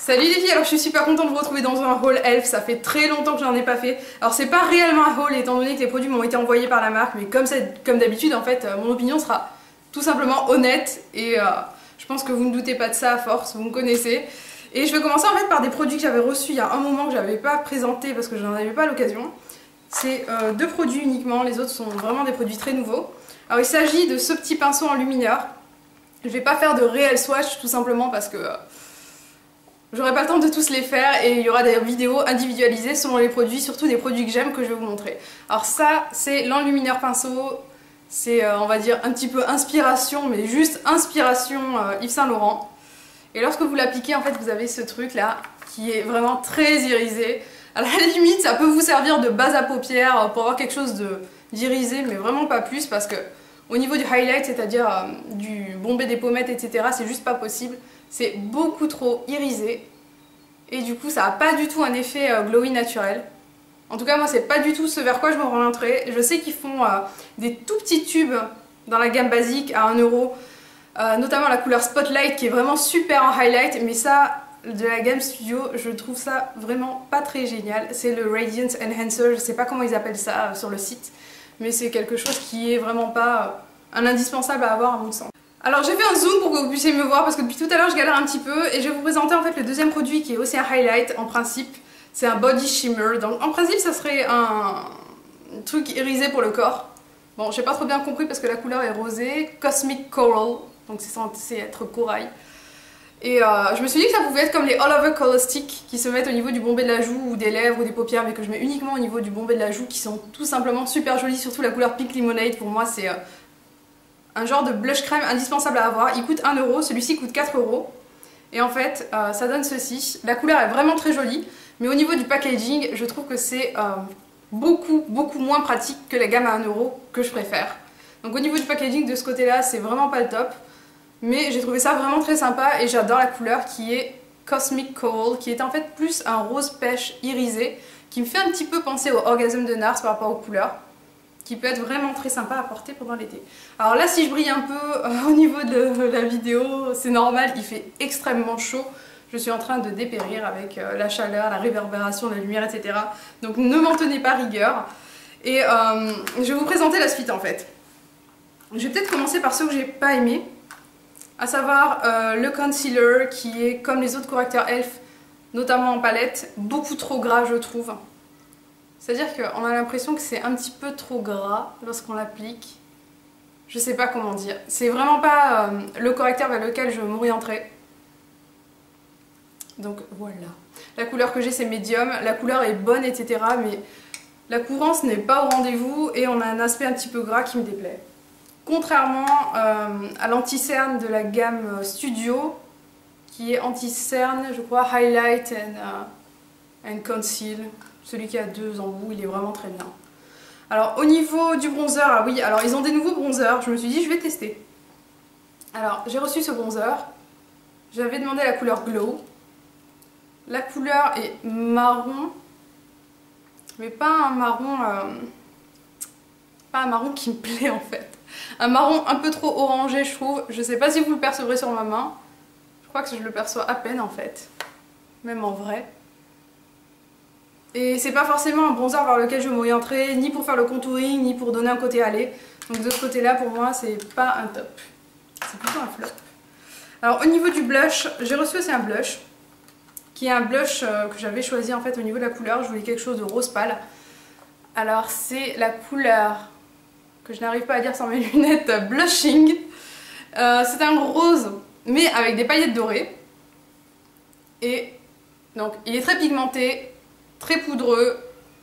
Salut les filles, alors je suis super contente de vous retrouver dans un haul elf, ça fait très longtemps que j'en ai pas fait. Alors c'est pas réellement un haul étant donné que les produits m'ont été envoyés par la marque, mais comme d'habitude en fait, mon opinion sera tout simplement honnête et je pense que vous ne doutez pas de ça à force, vous me connaissez. Et je vais commencer en fait par des produits que j'avais reçus il y a un moment que j'avais pas présenté parce que je n'en avais pas l'occasion. C'est deux produits uniquement, les autres sont vraiment des produits très nouveaux. Alors il s'agit de ce petit pinceau en lumineur. Je vais pas faire de réel swatch tout simplement parce que j'aurai pas le temps de tous les faire et il y aura des vidéos individualisées selon les produits, surtout des produits que j'aime que je vais vous montrer. Alors ça c'est l'enlumineur pinceau, c'est on va dire un petit peu inspiration, mais juste inspiration Yves Saint Laurent. Et lorsque vous l'appliquez en fait vous avez ce truc là qui est vraiment très irisé. À la limite ça peut vous servir de base à paupières pour avoir quelque chose d'irisé, mais vraiment pas plus parce que au niveau du highlight, c'est-à-dire du bombé des pommettes, etc., c'est juste pas possible. C'est beaucoup trop irisé. Et du coup, ça n'a pas du tout un effet glowy naturel. En tout cas, moi, c'est pas du tout ce vers quoi je m'orienterais. Je sais qu'ils font des tout petits tubes dans la gamme basique à 1€. Notamment la couleur Spotlight qui est vraiment super en highlight. Mais ça, de la gamme Studio, je trouve ça vraiment pas très génial. C'est le Radiance Enhancer, je sais pas comment ils appellent ça sur le site. Mais c'est quelque chose qui est vraiment pas un indispensable à avoir à mon sens. Alors j'ai fait un zoom pour que vous puissiez me voir parce que depuis tout à l'heure je galère un petit peu et je vais vous présenter en fait le deuxième produit qui est aussi un highlight en principe. C'est un body shimmer, donc en principe ça serait un truc irisé pour le corps. Bon j'ai pas trop bien compris parce que la couleur est rosée, Cosmic Coral, donc c'est censé être corail. Et je me suis dit que ça pouvait être comme les All Over Color Stick qui se mettent au niveau du bombé de la joue ou des lèvres ou des paupières, mais que je mets uniquement au niveau du bombé de la joue, qui sont tout simplement super jolis, surtout la couleur Pink Lemonade. Pour moi c'est un genre de blush crème indispensable à avoir. Il coûte 1€, celui-ci coûte 4€. Et en fait ça donne ceci. La couleur est vraiment très jolie, mais au niveau du packaging je trouve que c'est beaucoup moins pratique que la gamme à 1€ que je préfère. Donc au niveau du packaging de ce côté là c'est vraiment pas le top. Mais j'ai trouvé ça vraiment très sympa et j'adore la couleur qui est Cosmic Coral, qui est en fait plus un rose pêche irisé, qui me fait un petit peu penser au Orgasme de Nars par rapport aux couleurs, qui peut être vraiment très sympa à porter pendant l'été. Alors là si je brille un peu au niveau de la vidéo, c'est normal, il fait extrêmement chaud. Je suis en train de dépérir avec la chaleur, la réverbération, la lumière, etc. Donc ne m'en tenez pas rigueur. Et je vais vous présenter la suite en fait. Je vais peut-être commencer par ceux que j'ai pas aimés. À savoir le concealer qui est comme les autres correcteurs elf, notamment en palette, beaucoup trop gras je trouve. C'est-à-dire qu'on a l'impression que c'est un petit peu trop gras lorsqu'on l'applique. Je sais pas comment dire. C'est vraiment pas le correcteur vers lequel je m'orienterais. Donc voilà. La couleur que j'ai c'est médium, la couleur est bonne etc. Mais la couvrance n'est pas au rendez-vous et on a un aspect un petit peu gras qui me déplaît. Contrairement à l'anti-cerne de la gamme Studio, qui est anti-cerne, je crois, Highlight and Conceal. Celui qui a deux embouts, il est vraiment très bien. Alors au niveau du bronzer, ah oui, alors ils ont des nouveaux bronzers, je me suis dit je vais tester. Alors j'ai reçu ce bronzer, j'avais demandé la couleur Glow. La couleur est marron, mais pas un marron qui me plaît en fait. Un marron un peu trop orangé je trouve, je sais pas si vous le percevrez sur ma main, je crois que je le perçois à peine en fait, même en vrai. Et c'est pas forcément un bronzer vers lequel je m'orienterai, ni pour faire le contouring, ni pour donner un côté allé. Donc de ce côté là pour moi c'est pas un top, c'est plutôt un flop. Alors au niveau du blush, j'ai reçu aussi un blush, qui est un blush que j'avais choisi en fait au niveau de la couleur, je voulais quelque chose de rose pâle. Alors c'est la couleur que je n'arrive pas à dire sans mes lunettes, Blushing. C'est un rose mais avec des paillettes dorées. Et donc il est très pigmenté, très poudreux,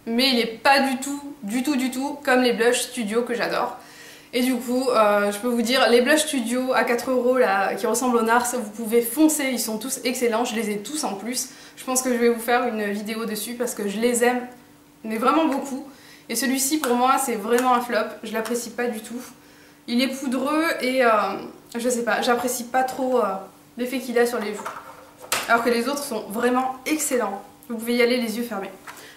mais il n'est pas du tout comme les blushs Studio que j'adore. Et du coup je peux vous dire, les blushs Studio à 4€ là, qui ressemblent au Nars, vous pouvez foncer, ils sont tous excellents, je les ai tous en plus. Je pense que je vais vous faire une vidéo dessus parce que je les aime mais vraiment beaucoup. Et celui-ci pour moi c'est vraiment un flop, je l'apprécie pas du tout. Il est poudreux et je sais pas, j'apprécie pas trop l'effet qu'il a sur les joues. Alors que les autres sont vraiment excellents, vous pouvez y aller les yeux fermés.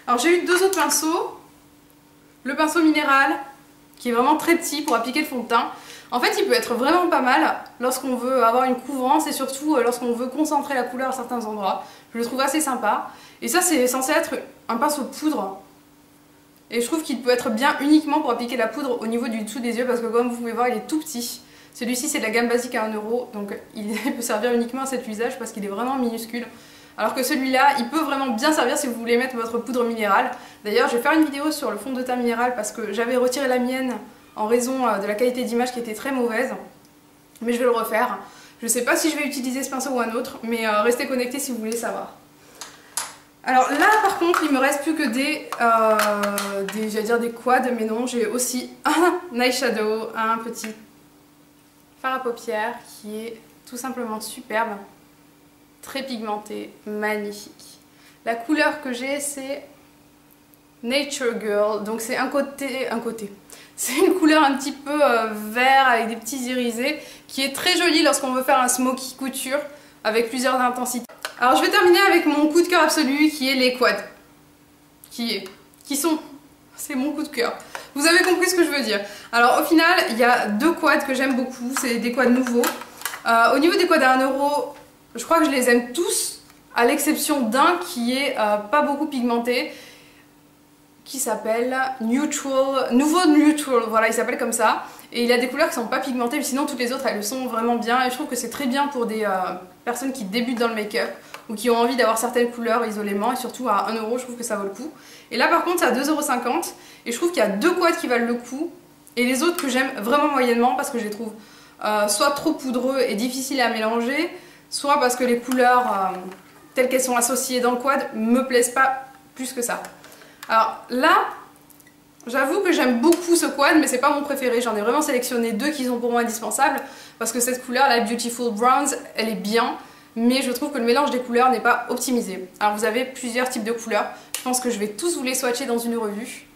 Alors j'ai eu deux autres pinceaux. Le pinceau minéral qui est vraiment très petit pour appliquer le fond de teint. En fait, il peut être vraiment pas mal lorsqu'on veut avoir une couvrance et surtout lorsqu'on veut concentrer la couleur à certains endroits. Je le trouve assez sympa. Et ça, c'est censé être un pinceau poudre. Et je trouve qu'il peut être bien uniquement pour appliquer la poudre au niveau du dessous des yeux parce que comme vous pouvez voir, il est tout petit. Celui-ci, c'est de la gamme basique à 1 €, donc il peut servir uniquement à cet usage parce qu'il est vraiment minuscule. Alors que celui-là, il peut vraiment bien servir si vous voulez mettre votre poudre minérale. D'ailleurs, je vais faire une vidéo sur le fond de teint minéral parce que j'avais retiré la mienne en raison de la qualité d'image qui était très mauvaise. Mais je vais le refaire. Je ne sais pas si je vais utiliser ce pinceau ou un autre, mais restez connectés si vous voulez savoir. Alors là, par contre, il me reste plus que j'allais dire des quads, mais non, j'ai aussi un eyeshadow, un petit fard à paupières qui est tout simplement superbe, très pigmenté, magnifique. La couleur que j'ai, c'est Nature Girl, donc c'est un côté. C'est une couleur un petit peu vert avec des petits irisés qui est très jolie lorsqu'on veut faire un smoky couture avec plusieurs intensités. Alors je vais terminer avec mon coup de cœur absolu qui est les quads. C'est mon coup de cœur. Vous avez compris ce que je veux dire. Alors au final, il y a 2 quads que j'aime beaucoup, c'est des quads nouveaux. Au niveau des quads à 1 €, je crois que je les aime tous, à l'exception d'un qui est pas beaucoup pigmenté, qui s'appelle Nouveau Neutral, voilà, il s'appelle comme ça. Et il a des couleurs qui sont pas pigmentées, mais sinon toutes les autres elles le sont vraiment bien. Et je trouve que c'est très bien pour des personnes qui débutent dans le make-up ou qui ont envie d'avoir certaines couleurs isolément, et surtout à 1 €, je trouve que ça vaut le coup. Et là par contre c'est à 2,50 €, et je trouve qu'il y a 2 quads qui valent le coup, et les autres que j'aime vraiment moyennement parce que je les trouve soit trop poudreux et difficiles à mélanger, soit parce que les couleurs telles qu'elles sont associées dans le quad me plaisent pas plus que ça. Alors là, j'avoue que j'aime beaucoup ce quad, mais c'est pas mon préféré. J'en ai vraiment sélectionné 2 qui sont pour moi indispensables parce que cette couleur, la Beautiful Browns, elle est bien, mais je trouve que le mélange des couleurs n'est pas optimisé. Alors vous avez plusieurs types de couleurs. Je pense que je vais tous vous les swatcher dans une revue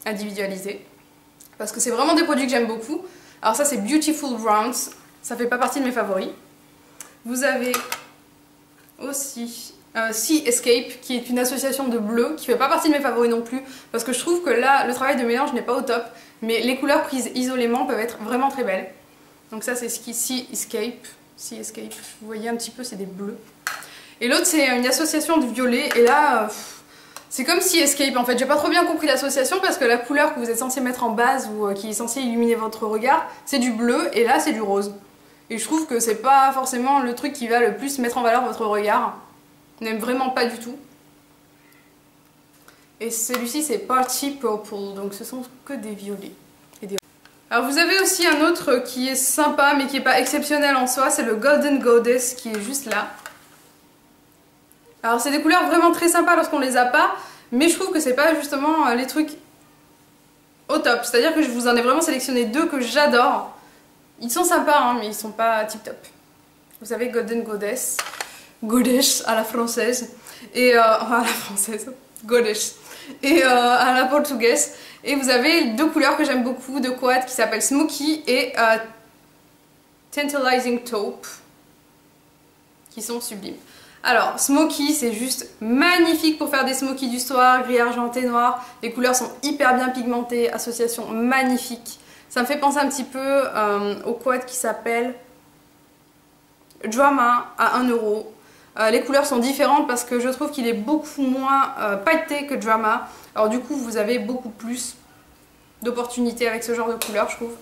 individualisée parce que c'est vraiment des produits que j'aime beaucoup. Alors ça c'est Beautiful Browns, ça fait pas partie de mes favoris. Vous avez aussi Sea Escape qui est une association de bleu qui fait pas partie de mes favoris non plus parce que je trouve que là le travail de mélange n'est pas au top, mais les couleurs prises isolément peuvent être vraiment très belles. Donc ça c'est Sea Escape, vous voyez un petit peu, c'est des bleus. Et l'autre c'est une association de violet, et là c'est comme Sea Escape en fait. J'ai pas trop bien compris l'association parce que la couleur que vous êtes censé mettre en base ou qui est censée illuminer votre regard, c'est du bleu, et là c'est du rose. Et je trouve que c'est pas forcément le truc qui va le plus mettre en valeur votre regard. Je n'aime vraiment pas du tout. Et celui-ci c'est Party Purple, donc ce sont que des violets. Alors vous avez aussi un autre qui est sympa mais qui n'est pas exceptionnel en soi, c'est le Golden Goddess qui est juste là. Alors c'est des couleurs vraiment très sympas lorsqu'on les a pas, mais je trouve que c'est pas justement les trucs au top. C'est-à-dire que je vous en ai vraiment sélectionné 2 que j'adore. Ils sont sympas hein, mais ils sont pas tip top. Vous avez Golden Goddess, Goddess à la française, et enfin à la française, Goddess, et à la portugaise. Et vous avez 2 couleurs que j'aime beaucoup, 2 quads qui s'appellent Smoky et Tantalizing Taupe, qui sont sublimes. Alors, Smoky, c'est juste magnifique pour faire des smokies du soir, gris argenté, noir. Les couleurs sont hyper bien pigmentées, association magnifique. Ça me fait penser un petit peu au quad qui s'appelle Drama à 1 €. Les couleurs sont différentes parce que je trouve qu'il est beaucoup moins pailleté que Drama. Alors du coup vous avez beaucoup plus d'opportunités avec ce genre de couleurs je trouve.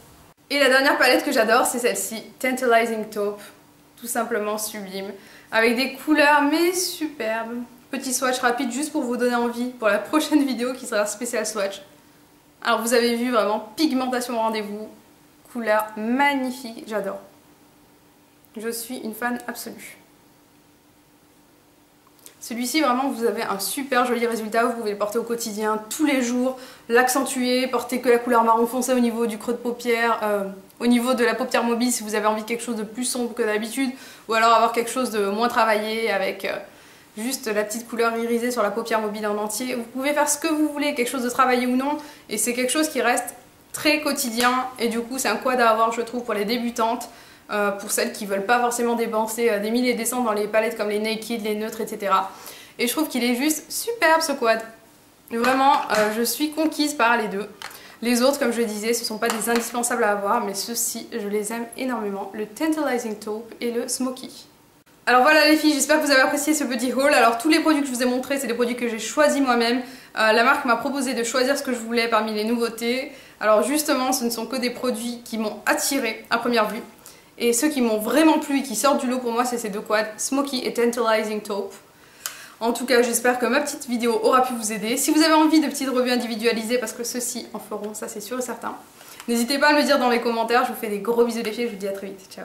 Et la dernière palette que j'adore c'est celle-ci, Tantalizing Taupe. Tout simplement sublime. Avec des couleurs mais superbes. Petit swatch rapide juste pour vous donner envie pour la prochaine vidéo qui sera spécial swatch. Alors vous avez vu vraiment pigmentation au rendez-vous. Couleur magnifique, j'adore. Je suis une fan absolue. Celui-ci vraiment vous avez un super joli résultat, vous pouvez le porter au quotidien tous les jours, l'accentuer, porter que la couleur marron foncé au niveau du creux de paupière, au niveau de la paupière mobile si vous avez envie de quelque chose de plus sombre que d'habitude, ou alors avoir quelque chose de moins travaillé avec juste la petite couleur irisée sur la paupière mobile en entier. Vous pouvez faire ce que vous voulez, quelque chose de travaillé ou non, et c'est quelque chose qui reste très quotidien, et du coup c'est un quad à avoir je trouve pour les débutantes. Pour celles qui veulent pas forcément dépenser des milliers et des cents dans les palettes comme les Naked, les neutres, etc. Et je trouve qu'il est juste superbe ce quad. Vraiment, je suis conquise par les 2. Les autres, comme je le disais, ce ne sont pas des indispensables à avoir, mais ceux-ci, je les aime énormément, le Tantalizing Taupe et le Smoky. Alors voilà les filles, j'espère que vous avez apprécié ce petit haul. Alors tous les produits que je vous ai montrés, c'est des produits que j'ai choisis moi-même. La marque m'a proposé de choisir ce que je voulais parmi les nouveautés. Alors justement, ce ne sont que des produits qui m'ont attiré à première vue. Et ceux qui m'ont vraiment plu et qui sortent du lot pour moi, c'est ces deux quads, Smoky et Tantalizing Taupe. En tout cas, j'espère que ma petite vidéo aura pu vous aider. Si vous avez envie de petites revues individualisées, parce que ceux-ci en feront, ça c'est sûr et certain, n'hésitez pas à me le dire dans les commentaires. Je vous fais des gros bisous les filles, je vous dis à très vite. Ciao.